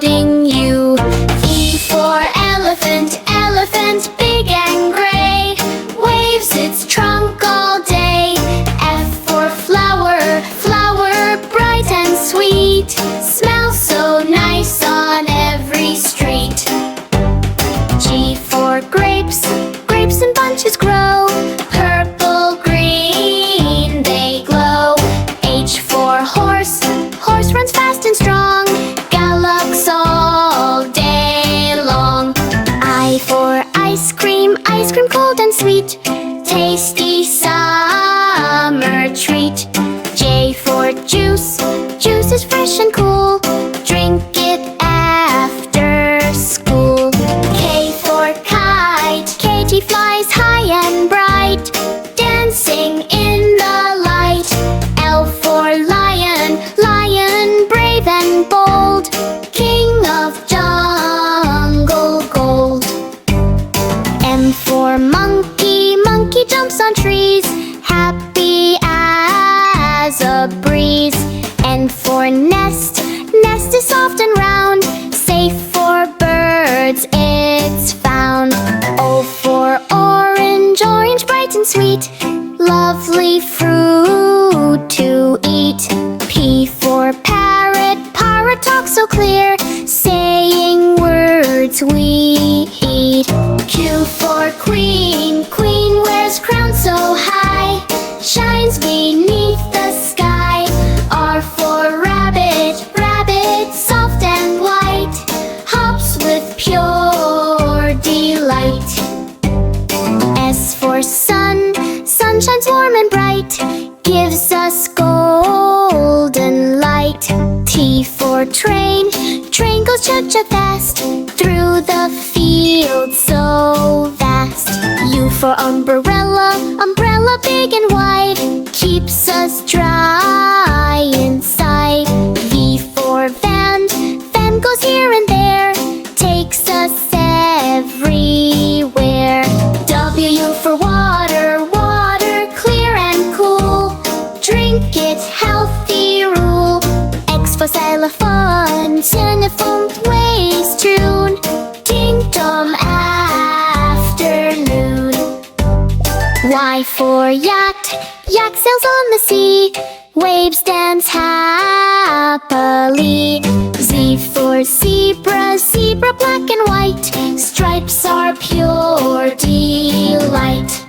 holding you. E for elephant, elephant big and gray, waves its trunk all day. F for flower, flower bright and sweet, smells so nice on every street. G for grapes, grapes in bunches grow, purple, green, they glow. H for horse, horse runs fast and strong, gallops all day long. I for ice cream cold and sweet, tasty summer treat. J for juice, juice is fresh and cool, drink it after school. K for kite, Katie flies high and bright, dancing in the light. L for lion, lion brave and bold, king of jungle gold. M for monkey, monkey jumps on trees, happy as a breeze. N for nest, nest is soft and round, safe for birds it's found. O for orange, orange bright and sweet, lovely fruit to eat. P for parrot, parrot talks so clear, saying words we heed. Q for queen, queen wears crown so high, shines beneath the sky. R for rabbit, rabbit soft and white, hops with pure delight. S for sun, sun shines warm and bright, gives us golden light. T for train, train goes cha-cha fast, through the field so vast. U for umbrella, umbrella big and wide, keeps us dry inside. V for van, van goes here and there, takes us everywhere. W for water, water clear and cool, drink it healthy rule. X for xylophone, xylophone plays tune, ding-dong afternoon. Y for yacht, yacht sails on the sea, waves dance happily. Z for zebra, zebra black and white, stripes are pure delight.